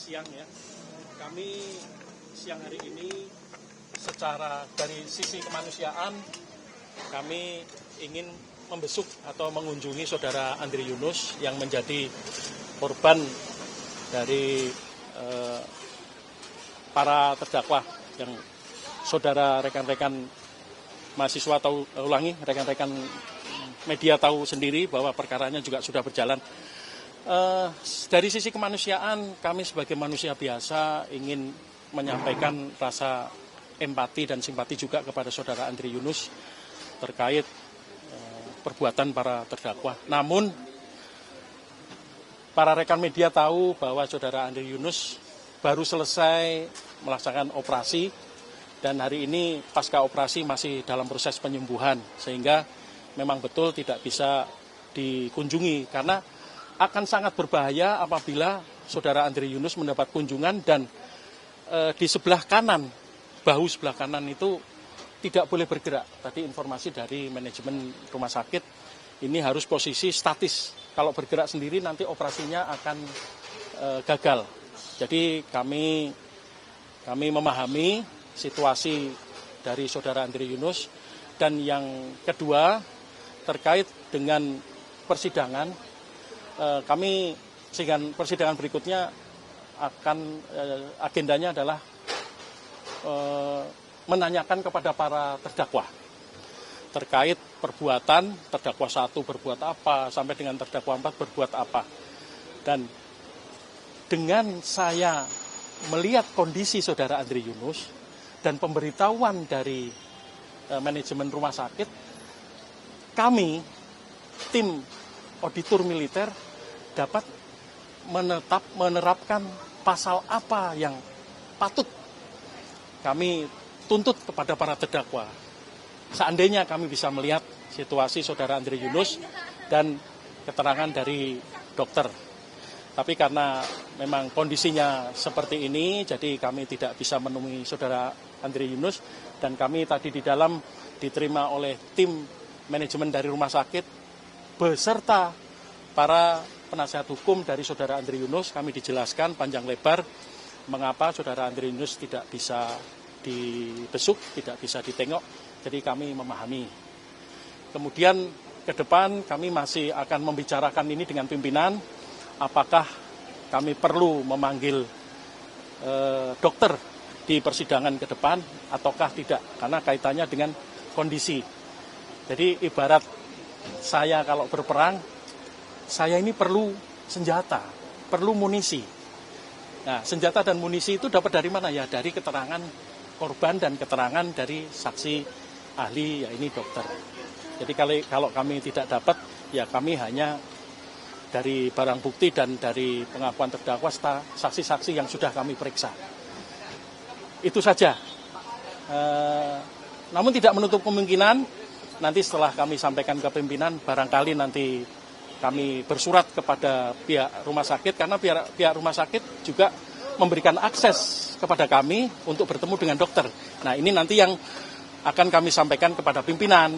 siang ya. Kami siang hari ini secara dari sisi kemanusiaan kami ingin membesuk atau mengunjungi saudara Andri Yunus yang menjadi korban dari para terdakwa yang saudara rekan-rekan mahasiswa tahu rekan-rekan media tahu sendiri bahwa perkaranya juga sudah berjalan. Dari sisi kemanusiaan, kami sebagai manusia biasa ingin menyampaikan rasa empati dan simpati juga kepada saudara Andri Yunus terkait perbuatan para terdakwa. Namun, para rekan media tahu bahwa saudara Andri Yunus baru selesai melaksanakan operasi dan hari ini pasca operasi masih dalam proses penyembuhan, sehingga memang betul tidak bisa dikunjungi karena akan sangat berbahaya apabila saudara Andri Yunus mendapat kunjungan dan di sebelah kanan, bahu sebelah kanan itu tidak boleh bergerak. Tadi informasi dari manajemen rumah sakit ini harus posisi statis. Kalau bergerak sendiri nanti operasinya akan gagal. Jadi kami memahami situasi dari saudara Andri Yunus. Dan yang kedua terkait dengan persidangan, kami persidangan berikutnya akan agendanya adalah menanyakan kepada para terdakwa terkait perbuatan terdakwa 1 berbuat apa sampai dengan terdakwa 4 berbuat apa. Dan dengan saya melihat kondisi saudara Andri Yunus dan pemberitahuan dari manajemen rumah sakit, kami tim auditor militer dapat menerapkan pasal apa yang patut kami tuntut kepada para terdakwa. Seandainya kami bisa melihat situasi saudara Andri Yunus dan keterangan dari dokter. Tapi karena memang kondisinya seperti ini, jadi kami tidak bisa menemui saudara Andri Yunus. Dan kami tadi di dalam diterima oleh tim manajemen dari rumah sakit beserta para penasihat hukum dari saudara Andri Yunus. Kami dijelaskan panjang lebar mengapa saudara Andri Yunus tidak bisa dibesuk, tidak bisa ditengok. Jadi kami memahami. Kemudian ke depan kami masih akan membicarakan ini dengan pimpinan. Apakah kami perlu memanggil dokter di persidangan ke depan ataukah tidak, karena kaitannya dengan kondisi. Jadi ibarat saya kalau berperang, saya ini perlu senjata, perlu munisi. Nah, senjata dan munisi itu dapat dari mana ya? Dari keterangan korban dan keterangan dari saksi ahli, ya ini dokter. Jadi kalau kami tidak dapat, ya kami hanya dari barang bukti dan dari pengakuan terdakwa saksi-saksi yang sudah kami periksa. Itu saja. Namun tidak menutup kemungkinan nanti setelah kami sampaikan ke pimpinan, barangkali nanti kami bersurat kepada pihak rumah sakit, karena pihak rumah sakit juga memberikan akses kepada kami untuk bertemu dengan dokter. Nah, ini nanti yang akan kami sampaikan kepada pimpinan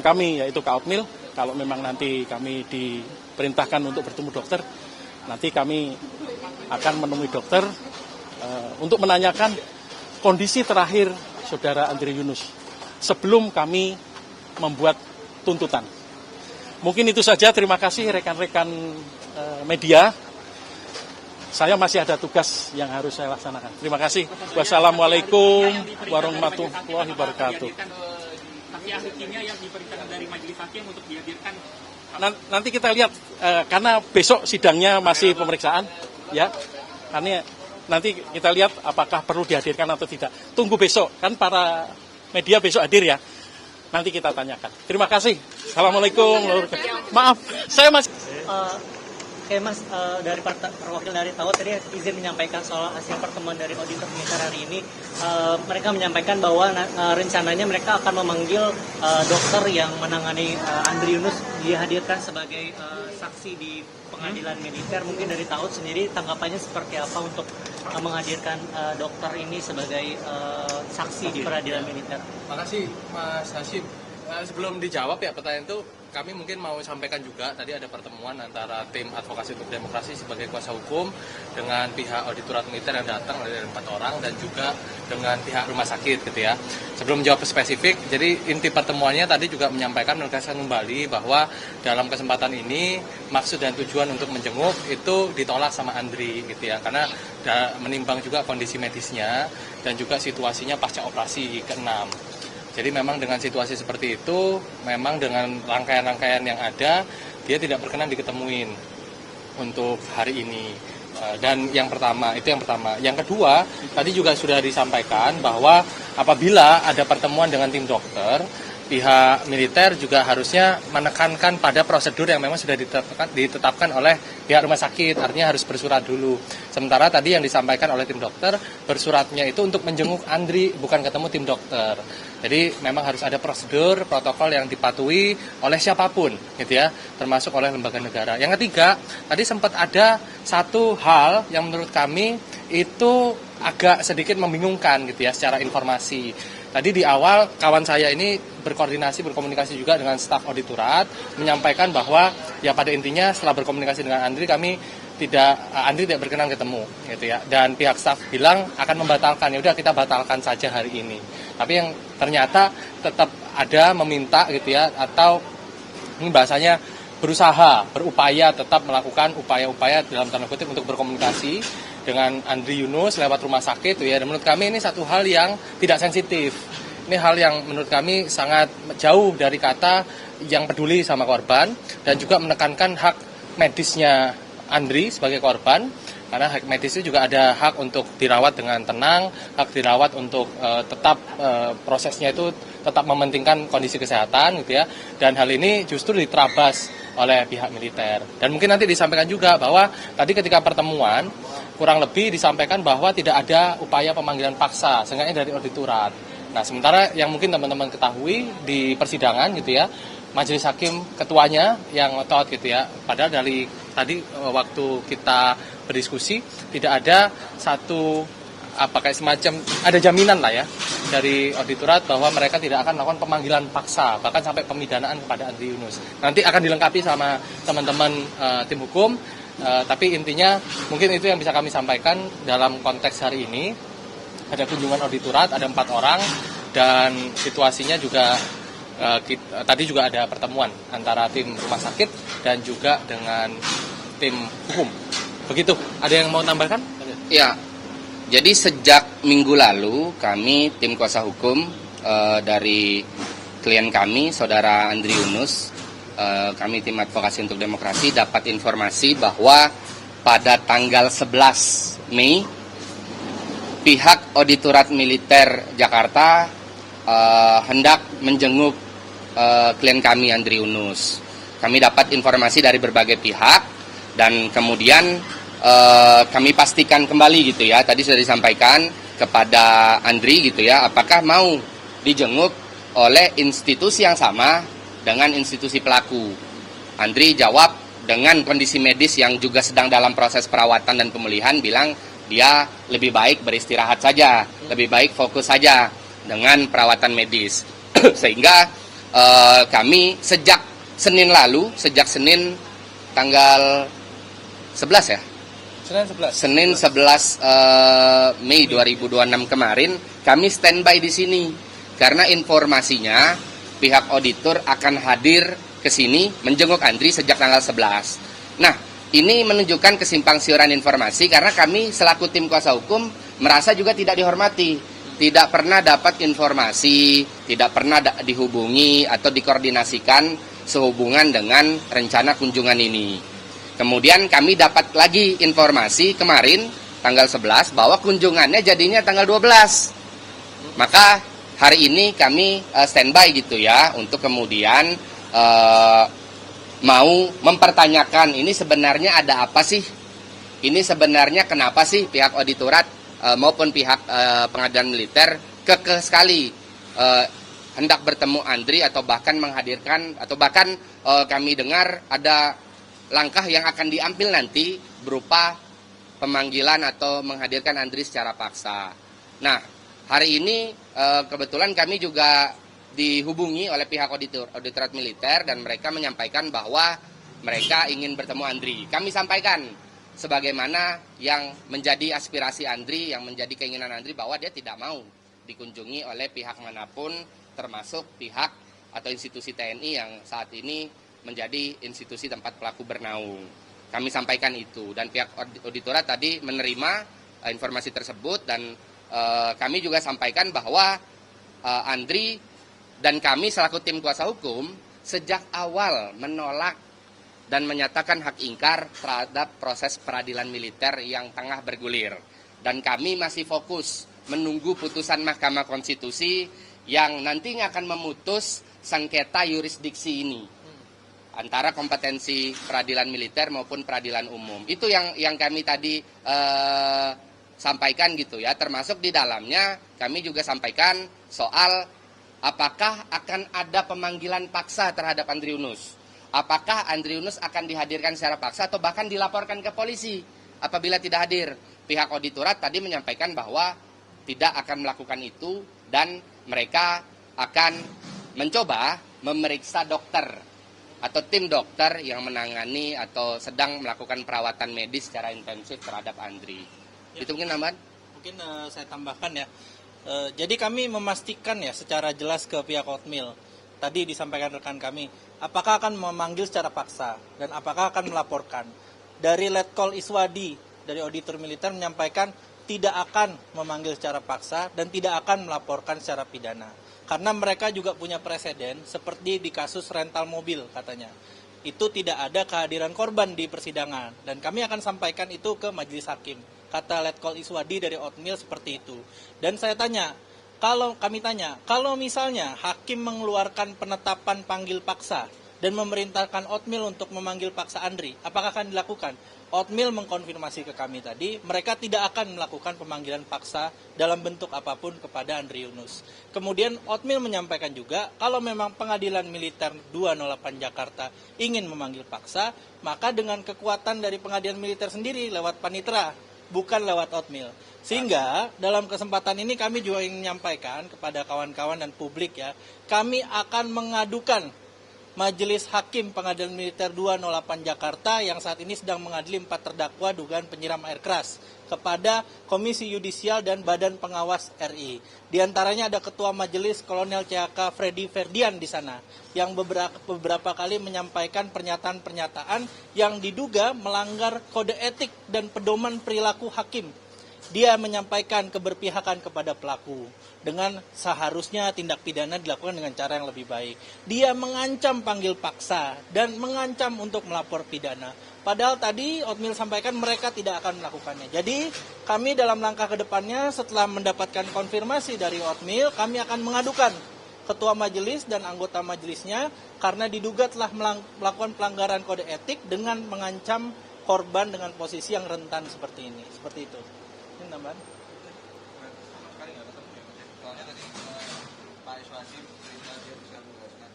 kami, yaitu Kak Otmil. Kalau memang nanti kami diperintahkan untuk bertemu dokter, nanti kami akan menemui dokter untuk menanyakan kondisi terakhir saudara Andri Yunus sebelum kami membuat tuntutan. Mungkin itu saja, terima kasih rekan-rekan media. Saya masih ada tugas yang harus saya laksanakan. Terima kasih. Wassalamualaikum warahmatullahi wabarakatuh. Saksi ahli kimia yang diperintahkan dari majelis hakim untuk dihadirkan. Nanti kita lihat, karena besok sidangnya masih pemeriksaan, ya. Karena nanti kita lihat apakah perlu dihadirkan atau tidak. Tunggu besok, kan para media besok hadir ya. Nanti kita tanyakan. Terima kasih. Assalamualaikum. Maaf, saya masih... Oke Mas, dari perwakilan dari TAWA tadi izin menyampaikan soal hasil pertemuan dari auditor militer hari ini. Mereka menyampaikan bahwa rencananya mereka akan memanggil dokter yang menangani Andri Yunus dihadirkan sebagai saksi di pengadilan militer. Mungkin dari TAWA sendiri tanggapannya seperti apa untuk menghadirkan dokter ini sebagai saksi di peradilan militer? Makasih Mas Hashim. Sebelum dijawab ya pertanyaan itu, kami mungkin mau sampaikan juga, tadi ada pertemuan antara tim advokasi untuk demokrasi sebagai kuasa hukum dengan pihak auditorat militer yang datang dari 4 orang dan juga dengan pihak rumah sakit gitu ya. Sebelum menjawab spesifik, jadi inti pertemuannya tadi juga menyampaikan menegaskan kembali bahwa dalam kesempatan ini maksud dan tujuan untuk menjenguk itu ditolak sama Andri gitu ya, karena menimbang juga kondisi medisnya dan juga situasinya pasca operasi ke-6. Jadi memang dengan situasi seperti itu, memang dengan rangkaian-rangkaian yang ada, dia tidak berkenan diketemuin untuk hari ini. Dan yang pertama, itu yang pertama. Yang kedua, tadi juga sudah disampaikan bahwa apabila ada pertemuan dengan tim dokter, pihak militer juga harusnya menekankan pada prosedur yang memang sudah ditetapkan oleh pihak rumah sakit, artinya harus bersurat dulu. Sementara tadi yang disampaikan oleh tim dokter, bersuratnya itu untuk menjenguk Andri, bukan ketemu tim dokter. Jadi memang harus ada prosedur, protokol yang dipatuhi oleh siapapun, gitu ya, termasuk oleh lembaga negara. Yang ketiga, tadi sempat ada satu hal yang menurut kami itu agak sedikit membingungkan, gitu ya, secara informasi. Tadi di awal kawan saya ini berkomunikasi juga dengan staf auditorat, menyampaikan bahwa ya pada intinya setelah berkomunikasi dengan Andri Andri tidak berkenan ketemu gitu ya, dan pihak staf bilang akan membatalkan, ya udah kita batalkan saja hari ini. Tapi yang ternyata tetap ada meminta gitu ya, atau ini bahasanya berupaya tetap melakukan upaya-upaya dalam tanda kutip untuk berkomunikasi dengan Andri Yunus lewat rumah sakit tuh ya. Dan menurut kami ini satu hal yang tidak sensitif. Ini hal yang menurut kami sangat jauh dari kata yang peduli sama korban dan juga menekankan hak medisnya Andri sebagai korban, karena hak medis itu juga ada hak untuk dirawat dengan tenang, hak dirawat untuk tetap prosesnya itu tetap mementingkan kondisi kesehatan gitu ya. Dan hal ini justru diterabas oleh pihak militer. Dan mungkin nanti disampaikan juga bahwa tadi ketika pertemuan kurang lebih disampaikan bahwa tidak ada upaya pemanggilan paksa, seenggaknya dari auditorat. Nah, sementara yang mungkin teman-teman ketahui di persidangan gitu ya, majelis hakim ketuanya yang ngotot gitu ya, padahal dari tadi waktu kita berdiskusi tidak ada satu kayak semacam ada jaminan lah ya dari auditorat bahwa mereka tidak akan melakukan pemanggilan paksa, bahkan sampai pemidanaan kepada Andri Yunus. Nanti akan dilengkapi sama teman-teman tim hukum, tapi intinya mungkin itu yang bisa kami sampaikan dalam konteks hari ini. Ada kunjungan auditorat, ada 4 orang, dan situasinya juga tadi juga ada pertemuan antara tim rumah sakit dan juga dengan tim hukum. Begitu, ada yang mau tambahkan? Ya, jadi sejak minggu lalu kami tim kuasa hukum dari klien kami, saudara Andri Yunus, kami tim advokasi untuk demokrasi dapat informasi bahwa pada tanggal 11 Mei pihak auditorat militer Jakarta hendak menjenguk klien kami Andri Yunus. Kami dapat informasi dari berbagai pihak dan kemudian kami pastikan kembali gitu ya. Tadi sudah disampaikan kepada Andri gitu ya, apakah mau dijenguk oleh institusi yang sama dengan institusi pelaku. Andri jawab dengan kondisi medis yang juga sedang dalam proses perawatan dan pemulihan, bilang dia lebih baik beristirahat saja, lebih baik fokus saja dengan perawatan medis. Sehingga kami sejak Senin tanggal 11 ya? Senin 11 Mei 2026 kemarin kami standby di sini karena informasinya pihak auditor akan hadir ke sini menjenguk Andri sejak tanggal 11. Nah, ini menunjukkan kesimpang siuran informasi karena kami selaku tim kuasa hukum merasa juga tidak dihormati, tidak pernah dapat informasi, tidak pernah dihubungi atau dikoordinasikan sehubungan dengan rencana kunjungan ini. Kemudian kami dapat lagi informasi kemarin tanggal 11 bahwa kunjungannya jadinya tanggal 12. Maka hari ini kami standby gitu ya untuk kemudian mau mempertanyakan ini sebenarnya ada apa sih? Ini sebenarnya kenapa sih pihak auditorat maupun pihak pengadilan militer kekeh sekali hendak bertemu Andri atau bahkan menghadirkan atau bahkan kami dengar ada langkah yang akan diambil nanti berupa pemanggilan atau menghadirkan Andri secara paksa. Nah, hari ini kebetulan kami juga dihubungi oleh pihak auditorat militer dan mereka menyampaikan bahwa mereka ingin bertemu Andri. Kami sampaikan sebagaimana yang menjadi aspirasi Andri, yang menjadi keinginan Andri bahwa dia tidak mau dikunjungi oleh pihak manapun, termasuk pihak atau institusi TNI yang saat ini menjadi institusi tempat pelaku bernaung. Kami sampaikan itu dan pihak auditorat tadi menerima informasi tersebut dan kami juga sampaikan bahwa Andri dan kami selaku tim kuasa hukum sejak awal menolak dan menyatakan hak ingkar terhadap proses peradilan militer yang tengah bergulir. Dan kami masih fokus menunggu putusan Mahkamah Konstitusi yang nantinya akan memutus sengketa yurisdiksi ini antara kompetensi peradilan militer maupun peradilan umum. Itu yang kami tadi sampaikan gitu ya, termasuk di dalamnya kami juga sampaikan soal apakah akan ada pemanggilan paksa terhadap Andri Yunus. Apakah Andri Yunus akan dihadirkan secara paksa atau bahkan dilaporkan ke polisi apabila tidak hadir. Pihak auditorat tadi menyampaikan bahwa tidak akan melakukan itu dan mereka akan mencoba memeriksa dokter atau tim dokter yang menangani atau sedang melakukan perawatan medis secara intensif terhadap Andri. Ya. Itu mungkin tambahan? Mungkin saya tambahkan ya. Jadi kami memastikan ya secara jelas ke pihak Otmil. Tadi disampaikan rekan kami, apakah akan memanggil secara paksa dan apakah akan melaporkan. Dari Letkol Iswadi, dari auditor militer menyampaikan tidak akan memanggil secara paksa dan tidak akan melaporkan secara pidana. Karena mereka juga punya presiden seperti di kasus rental mobil katanya. Itu tidak ada kehadiran korban di persidangan dan kami akan sampaikan itu ke majelis hakim. Kata Letkol Iswadi dari Otmil seperti itu. Dan saya tanya, kalau misalnya hakim mengeluarkan penetapan panggil paksa dan memerintahkan Otmil untuk memanggil paksa Andri, apakah akan dilakukan? Otmil mengkonfirmasi ke kami tadi, mereka tidak akan melakukan pemanggilan paksa dalam bentuk apapun kepada Andri Yunus. Kemudian Otmil menyampaikan juga, kalau memang pengadilan militer 208 Jakarta ingin memanggil paksa, maka dengan kekuatan dari pengadilan militer sendiri lewat panitera, bukan lewat Otmil. Sehingga dalam kesempatan ini kami juga ingin menyampaikan kepada kawan-kawan dan publik ya, kami akan mengadukan Majelis Hakim Pengadilan Militer 208 Jakarta yang saat ini sedang mengadili 4 terdakwa dugaan penyiram air keras kepada Komisi Yudisial dan Badan Pengawas RI. Di antaranya ada Ketua Majelis Kolonel CHK Freddy Ferdian di sana yang beberapa kali menyampaikan pernyataan-pernyataan yang diduga melanggar kode etik dan pedoman perilaku hakim. Dia menyampaikan keberpihakan kepada pelaku dengan seharusnya tindak pidana dilakukan dengan cara yang lebih baik. Dia mengancam panggil paksa dan mengancam untuk melapor pidana. Padahal tadi Otmil sampaikan mereka tidak akan melakukannya. Jadi kami dalam langkah ke depannya setelah mendapatkan konfirmasi dari Otmil, kami akan mengadukan ketua majelis dan anggota majelisnya karena diduga telah melakukan pelanggaran kode etik dengan mengancam korban dengan posisi yang rentan seperti ini. Seperti itu. Ini tambahan. Soalnya tadi Pak Iswadi cerita dia bisa menjelaskan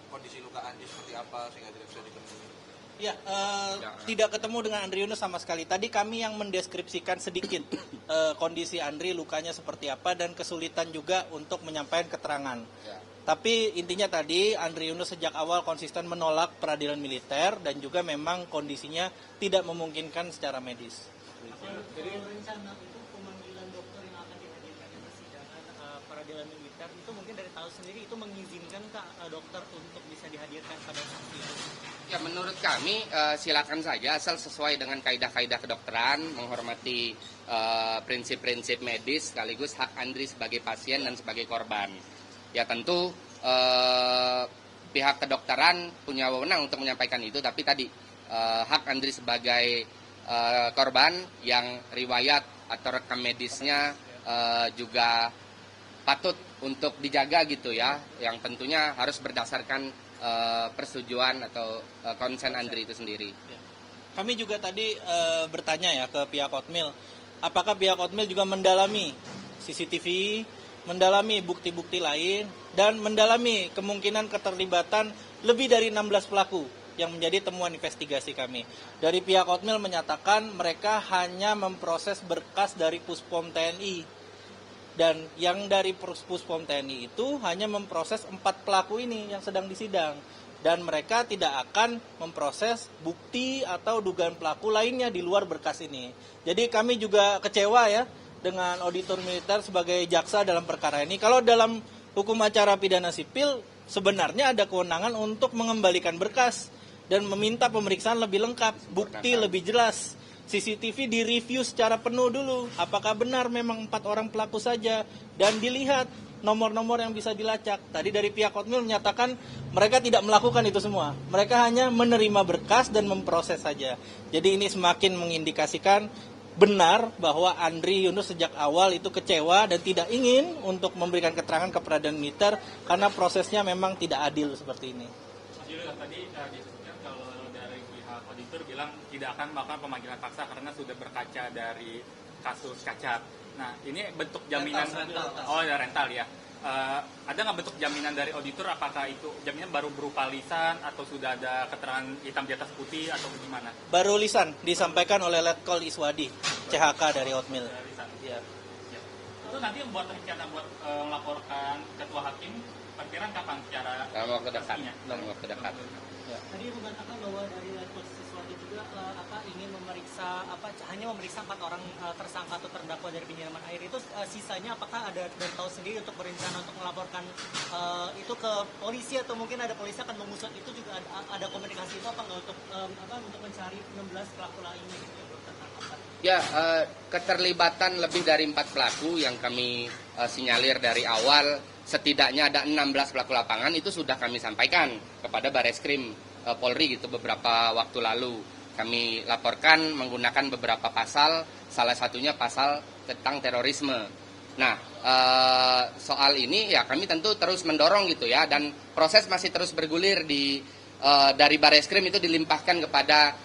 kondisi luka Andri seperti apa sehingga tidak bisa ditemui. Ya, tidak ketemu dengan Andri Yunus sama sekali. Tadi kami yang mendeskripsikan sedikit kondisi Andri, lukanya seperti apa dan kesulitan juga untuk menyampaikan keterangan. Ya. Tapi intinya tadi Andri Yunus sejak awal konsisten menolak peradilan militer dan juga memang kondisinya tidak memungkinkan secara medis. Jadi rencana itu pemanggilan dokter yang akan dihadirkan di persidangan peradilan militer itu mungkin dari tahu sendiri itu mengizinkan dokter untuk bisa dihadirkan pada saat itu. Ya menurut kami silakan saja asal sesuai dengan kaidah-kaidah kedokteran, menghormati prinsip-prinsip medis sekaligus hak Andri sebagai pasien dan sebagai korban. Ya tentu pihak kedokteran punya wewenang untuk menyampaikan itu, tapi tadi hak Andri sebagai korban yang riwayat atau rekam medisnya juga patut untuk dijaga gitu ya, yang tentunya harus berdasarkan persetujuan atau konsen Andri itu sendiri. Kami juga tadi bertanya ya ke pihak Otmil, apakah pihak Otmil juga mendalami CCTV, mendalami bukti-bukti lain, dan mendalami kemungkinan keterlibatan lebih dari 16 pelaku yang menjadi temuan investigasi kami. Dari pihak Otmil menyatakan mereka hanya memproses berkas dari Puspom TNI. Dan yang dari Puspom TNI itu hanya memproses 4 pelaku ini yang sedang disidang. Dan mereka tidak akan memproses bukti atau dugaan pelaku lainnya di luar berkas ini. Jadi kami juga kecewa ya dengan auditor militer sebagai jaksa dalam perkara ini. Kalau dalam hukum acara pidana sipil sebenarnya ada kewenangan untuk mengembalikan berkas dan meminta pemeriksaan lebih lengkap, bukti lebih jelas. CCTV direview secara penuh dulu, apakah benar memang 4 orang pelaku saja, dan dilihat nomor-nomor yang bisa dilacak. Tadi dari pihak Hotmail menyatakan mereka tidak melakukan itu semua, mereka hanya menerima berkas dan memproses saja. Jadi ini semakin mengindikasikan benar bahwa Andri Yunus sejak awal itu kecewa dan tidak ingin untuk memberikan keterangan ke peradilan militer karena prosesnya memang tidak adil seperti ini. Mas Julio, tadi disebutkan kalau dari pihak auditor bilang tidak akan melakukan pemanggilan paksa karena sudah berkaca dari kasus Cacat. Nah, ini bentuk jaminan rental ya. Ada nggak bentuk jaminan dari auditor, apakah itu jaminan baru berupa lisan atau sudah ada keterangan hitam di atas putih atau bagaimana? Baru lisan disampaikan oleh Letkol Iswadi, CHK dari Hotmail. Lisan. Ya. Itu nanti yang buat rencana buat melaporkan ketua hakim, perkiraan kapan secara Dalam waktu dekat. pastinya? Dalam waktu dekat. Tadi mengatakan bahwa dari Letkol Siswati juga ingin memeriksa hanya memeriksa 4 orang tersangka atau terdakwa dari penyiraman air itu, sisanya apakah ada dari tahu sendiri untuk berencana untuk melaporkan itu ke polisi atau mungkin ada polisi akan mengusut itu juga ada komunikasi itu apa nggak untuk mencari 16 pelaku lainnya gitu ya, tertangkap? Ya, keterlibatan lebih dari 4 pelaku yang kami sinyalir dari awal, setidaknya ada 16 pelaku lapangan itu sudah kami sampaikan kepada Bareskrim Polri gitu beberapa waktu lalu. Kami laporkan menggunakan beberapa pasal, salah satunya pasal tentang terorisme. Nah, soal ini ya kami tentu terus mendorong gitu ya, dan proses masih terus bergulir dari Bareskrim itu dilimpahkan kepada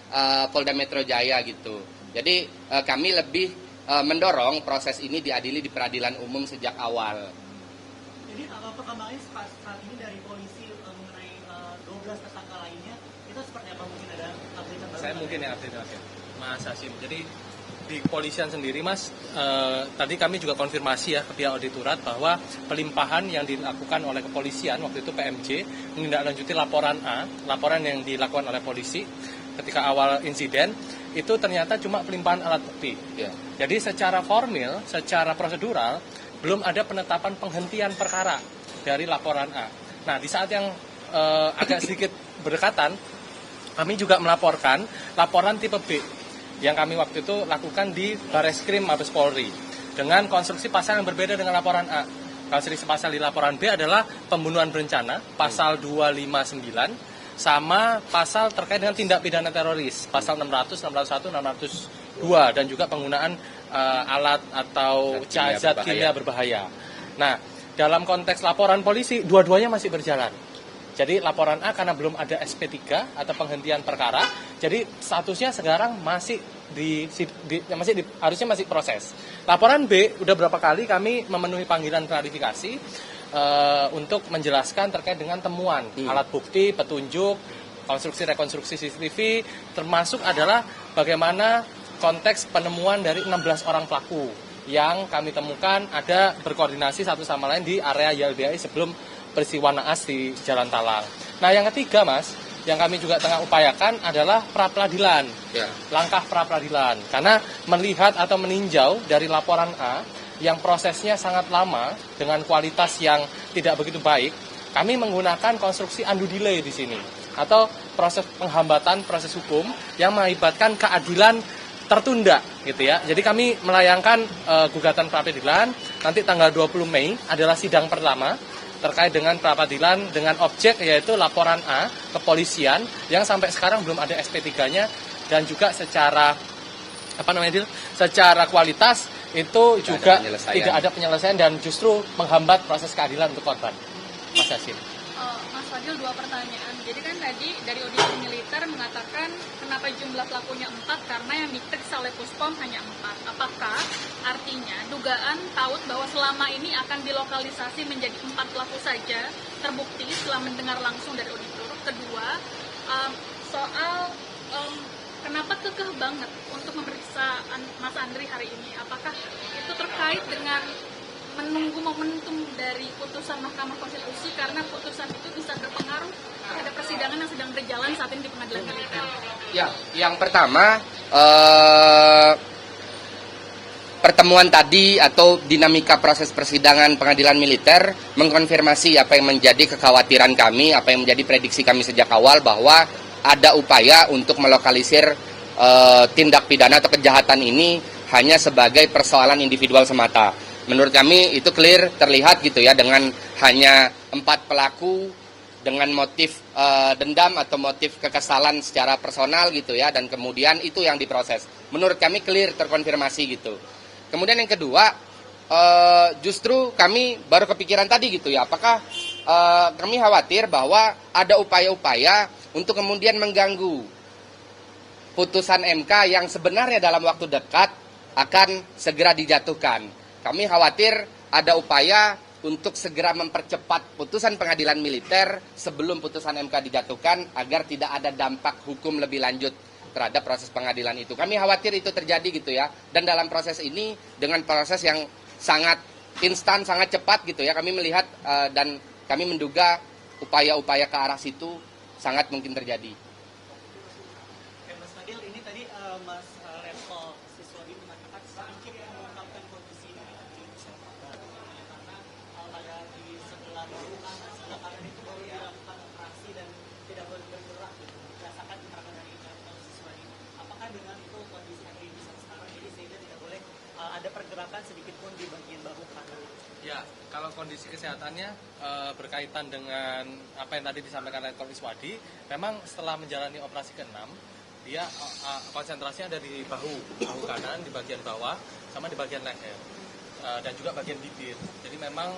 Polda Metro Jaya gitu. Jadi kami lebih mendorong proses ini diadili di peradilan umum sejak awal. Jadi apa perkembangannya saat ini dari polisi mengenai 12 tersangka lainnya itu seperti apa, mungkin ada update terbaru? Saya mungkin ya update Mas Hasim. Jadi di kepolisian sendiri Mas, tadi kami juga konfirmasi ya ke pihak auditorat bahwa pelimpahan yang dilakukan oleh kepolisian waktu itu PMJ menindaklanjuti laporan laporan yang dilakukan oleh polisi ketika awal insiden itu ternyata cuma pelimpahan alat bukti. Ya. Jadi secara formil, secara prosedural belum ada penetapan penghentian perkara dari laporan A. Nah, di saat yang agak sedikit berdekatan, kami juga melaporkan laporan tipe B yang kami waktu itu lakukan di Bareskrim Mabes Polri dengan konstruksi pasal yang berbeda dengan laporan A. Konstruksi pasal di laporan B adalah pembunuhan berencana, pasal 259, sama pasal terkait dengan tindak pidana teroris, pasal 600, 601, 602, dan juga penggunaan alat atau zat kimia berbahaya. Nah, dalam konteks laporan polisi, dua-duanya masih berjalan. Jadi laporan A karena belum ada SP3 atau penghentian perkara, jadi statusnya sekarang harusnya masih proses. Laporan B udah berapa kali kami memenuhi panggilan klarifikasi untuk menjelaskan terkait dengan temuan alat bukti, petunjuk, konstruksi-rekonstruksi CCTV, termasuk adalah bagaimana konteks penemuan dari 16 orang pelaku yang kami temukan ada berkoordinasi satu sama lain di area YLBI sebelum peristiwa naas di Jalan Talang. Nah, yang ketiga, Mas, yang kami juga tengah upayakan adalah pra-peradilan. Ya. Langkah pra-peradilan. Karena melihat atau meninjau dari laporan A yang prosesnya sangat lama dengan kualitas yang tidak begitu baik, kami menggunakan konstruksi undue delay di sini atau proses penghambatan proses hukum yang mengakibatkan keadilan tertunda gitu ya. Jadi kami melayangkan gugatan pra-peradilan nanti tanggal 20 Mei adalah sidang pertama terkait dengan pra-peradilan dengan objek yaitu laporan A kepolisian yang sampai sekarang belum ada SP3-nya dan juga secara secara kualitas itu juga tidak ada penyelesaian dan justru menghambat proses keadilan untuk korban. Mas Hasim. Mas Fadil, 2 pertanyaan. Jadi kan tadi dari auditor militer mengatakan kenapa jumlah pelakunya 4 karena yang diperiksa oleh Puspom hanya 4. Apakah artinya dugaan taut bahwa selama ini akan dilokalisasi menjadi 4 pelaku saja terbukti setelah mendengar langsung dari auditor? Kedua, soal kenapa kekeh banget untuk memeriksa Mas Andri hari ini? Apakah itu terkait dengan menunggu momentum dari putusan Mahkamah Konstitusi karena putusan itu bisa berpengaruh terhadap persidangan yang sedang berjalan saat ini di pengadilan militer. Ya, yang pertama pertemuan tadi atau dinamika proses persidangan pengadilan militer mengkonfirmasi apa yang menjadi kekhawatiran kami, apa yang menjadi prediksi kami sejak awal bahwa ada upaya untuk melokalisir tindak pidana atau kejahatan ini hanya sebagai persoalan individual semata. Menurut kami itu clear, terlihat gitu ya, dengan hanya 4 pelaku dengan motif dendam atau motif kekesalan secara personal gitu ya, dan kemudian itu yang diproses. Menurut kami clear, terkonfirmasi gitu. Kemudian yang kedua, justru kami baru kepikiran tadi gitu ya, apakah kami khawatir bahwa ada upaya-upaya untuk kemudian mengganggu putusan MK yang sebenarnya dalam waktu dekat akan segera dijatuhkan. Kami khawatir ada upaya untuk segera mempercepat putusan pengadilan militer sebelum putusan MK dijatuhkan agar tidak ada dampak hukum lebih lanjut terhadap proses pengadilan itu. Kami khawatir itu terjadi gitu ya. Dan dalam proses ini dengan proses yang sangat instan, sangat cepat gitu ya, kami melihat dan kami menduga upaya-upaya ke arah situ sangat mungkin terjadi. Oke, Mas Fadil, ini tadi Mas Level Siswadi mengatakan sedikit mengungkapkan kondisi ini karena pada di sebelah kanan itu baru dilakukan operasi dan tidak boleh bergerak berdasarkan keterangan dari Level Siswadi. Apakah dengan itu kondisi yang bisa sekarang jadi sehingga tidak boleh ada pergerakan sedikit pun di bagian bahu kanan? Ya, kalau kondisi kesehatannya berkaitan dengan apa yang tadi disampaikan Letkol Iswadi, memang setelah menjalani operasi ke-6, dia konsentrasinya ada di bahu kanan, di bagian bawah, sama di bagian leher, dan juga bagian bibir. Jadi memang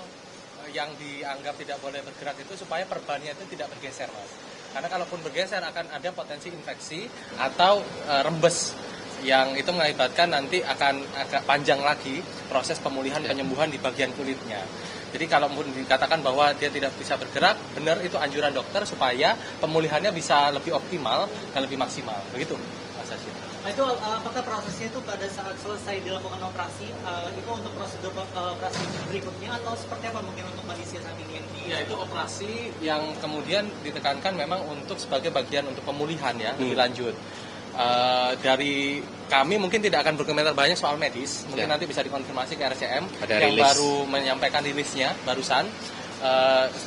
yang dianggap tidak boleh bergerak itu supaya perbannya itu tidak bergeser, Mas. Karena kalaupun bergeser akan ada potensi infeksi atau rembes, yang itu mengakibatkan nanti akan agak panjang lagi proses pemulihan penyembuhan di bagian kulitnya. Jadi kalau dikatakan bahwa dia tidak bisa bergerak, benar itu anjuran dokter supaya pemulihannya bisa lebih optimal dan lebih maksimal. Begitu, Mas Hasyim. Nah, itu apakah prosesnya itu pada saat selesai dilakukan operasi itu untuk prosedur operasi berikutnya atau seperti apa mungkin untuk kondisi saat ini yang Ya, itu operasi yang kemudian ditekankan memang untuk sebagai bagian untuk pemulihan ya, lebih lanjut. Dari kami mungkin tidak akan berkomentar banyak soal medis, mungkin nanti bisa dikonfirmasi ke RCM yang baru menyampaikan rilisnya barusan.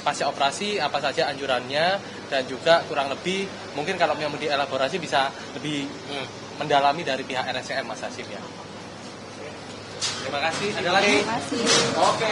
Pasca operasi apa saja anjurannya dan juga kurang lebih mungkin kalau yang dielaborasi bisa lebih mendalami dari pihak RCM, Mas Hasyim ya. Terima kasih. Ada lagi? Terima kasih. Oke.